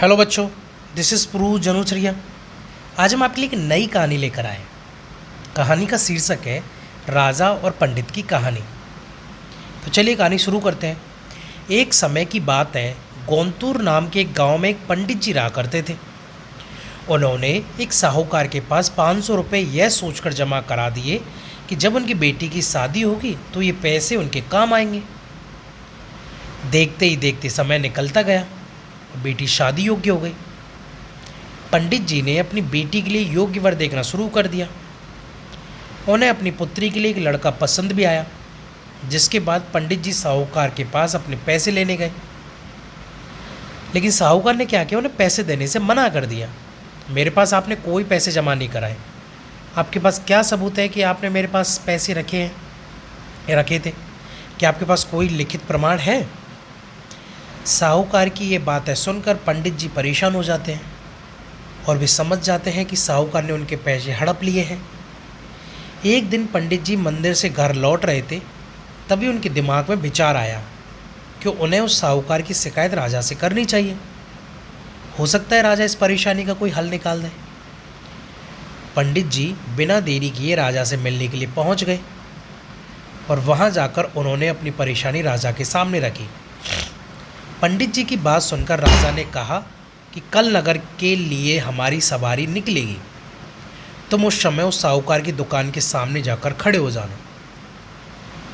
Hello बच्चों, this is Pru जनुचरिया। आज हम आपके लिए एक नई कहानी लेकर आए। कहानी का शीर्षक है राजा और पंडित की कहानी। तो चलिए कहानी शुरू करते हैं। एक समय की बात है, गोंतूर नाम के एक गांव में एक पंडित जी रहा करते थे। उन्होंने एक साहूकार के पास 500 रुपये यह सोचकर जमा करा दिए कि जब उनकी बेटी की शादी होगी तो ये पैसे उनके काम आएंगे। देखते ही देखते समय निकलता गया, बेटी शादी योग्य हो गई। पंडित जी ने अपनी बेटी के लिए योग्य वर देखना शुरू कर दिया। उन्हें अपनी पुत्री के लिए एक लड़का पसंद भी आया, जिसके बाद पंडित जी साहूकार के पास अपने पैसे लेने गए। लेकिन साहूकार ने क्या किया, उन्हें पैसे देने से मना कर दिया। मेरे पास आपने कोई पैसे जमा नहीं कराए। आपके पास क्या सबूत है कि आपने मेरे पास पैसे रखे थे? क्या आपके पास कोई लिखित प्रमाण है? साहूकार की ये बातें सुनकर पंडित जी परेशान हो जाते हैं और वे समझ जाते हैं कि साहूकार ने उनके पैसे हड़प लिए हैं। एक दिन पंडित जी मंदिर से घर लौट रहे थे, तभी उनके दिमाग में विचार आया कि उन्हें उस साहूकार की शिकायत राजा से करनी चाहिए। हो सकता है राजा इस परेशानी का कोई हल निकाल दे। पंडित जी बिना देरी किए राजा से मिलने के लिए पहुंच गए और वहां जाकर उन्होंने अपनी परेशानी राजा के सामने रखी। पंडित जी की बात सुनकर राजा ने कहा कि कल नगर के लिए हमारी सवारी निकलेगी। तुम उस समय उस साहूकार की दुकान के सामने जाकर खड़े हो जाना।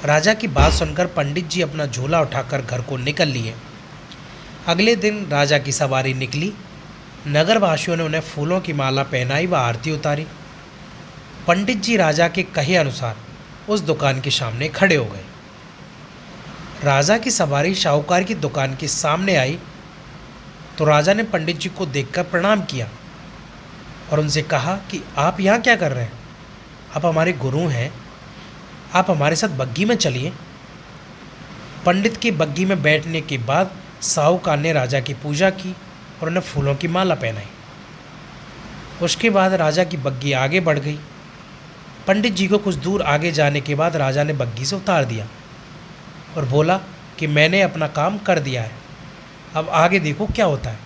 राजा की बात सुनकर पंडित जी अपना झोला उठाकर घर को निकल लिए। अगले दिन राजा की सवारी निकली। नगरवासियों ने उन्हें फूलों की माला पहनाई व आरती उतारी। पंडित जी राजा के कहे अनुसार उस दुकान के सामने खड़े हो गए। राजा की सवारी साहूकार की दुकान के सामने आई तो राजा ने पंडित जी को देखकर प्रणाम किया और उनसे कहा कि आप यहाँ क्या कर रहे हैं? आप हमारे गुरु हैं, आप हमारे साथ बग्गी में चलिए। पंडित के बग्गी में बैठने के बाद साहूकार ने राजा की पूजा की और उन्हें फूलों की माला पहनाई। उसके बाद राजा की बग्गी आगे बढ़ गई। पंडित जी को कुछ दूर आगे जाने के बाद राजा ने बग्गी से उतार दिया और बोला कि मैंने अपना काम कर दिया है, अब आगे देखो क्या होता है।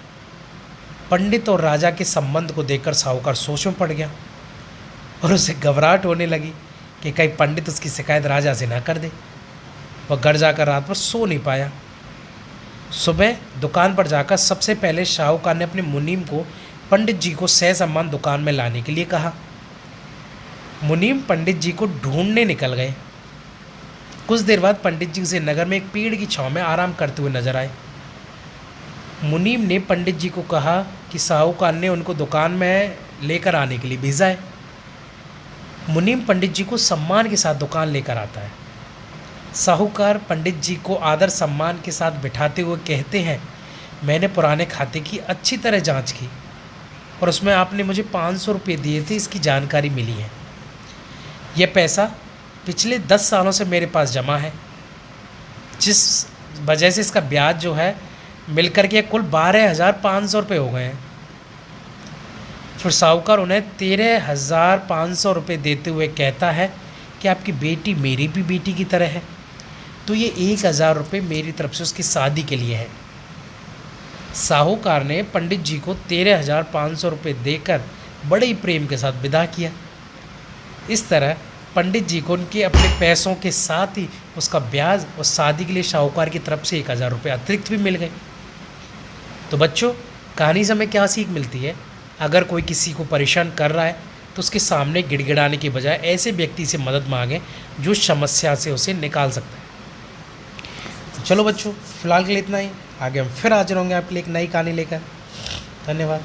पंडित और राजा के संबंध को देखकर साहूकार सोच में पड़ गया और उसे घबराहट होने लगी कि कहीं पंडित उसकी शिकायत राजा से ना कर दे। वह घर जाकर रात भर सो नहीं पाया। सुबह दुकान पर जाकर सबसे पहले साहूकार ने अपने मुनीम को पंडित जी को ससम्मान दुकान में लाने के लिए कहा। मुनीम पंडित जी को ढूंढने निकल गए। कुछ देर बाद पंडित जी उसे नगर में एक पेड़ की छांव में आराम करते हुए नजर आए। मुनीम ने पंडित जी को कहा कि साहूकार ने उनको दुकान में लेकर आने के लिए भेजा है। मुनीम पंडित जी को सम्मान के साथ दुकान लेकर आता है। साहूकार पंडित जी को आदर सम्मान के साथ बिठाते हुए कहते हैं, मैंने पुराने खाते की अच्छी तरह जांच की और उसमें आपने मुझे 500 रुपये दिए थे, इसकी जानकारी मिली है। यह पैसा पिछले 10 सालों से मेरे पास जमा है, जिस वजह से इसका ब्याज जो है मिलकर के कुल 12,500 रुपये हो गए हैं। फिर साहूकार उन्हें 13,500 रुपये देते हुए कहता है कि आपकी बेटी मेरी भी बेटी की तरह है, तो ये 1,000 रुपये मेरी तरफ से उसकी शादी के लिए है। साहूकार ने पंडित जी को 13,500 रुपये देकर बड़े ही प्रेम के साथ विदा किया। इस तरह पंडित जी को उनके अपने पैसों के साथ ही उसका ब्याज और शादी के लिए साहूकार की तरफ से 1,000 रुपये अतिरिक्त भी मिल गए। तो बच्चों, कहानी से हमें क्या सीख मिलती है? अगर कोई किसी को परेशान कर रहा है तो उसके सामने गिड़गिड़ाने के बजाय ऐसे व्यक्ति से मदद मांगें जो समस्या से उसे निकाल सकता है। तो चलो बच्चों, फिलहाल के लिए इतना ही। आगे हम फिर हाजिर होंगे आपके लिए एक नई कहानी लेकर। धन्यवाद।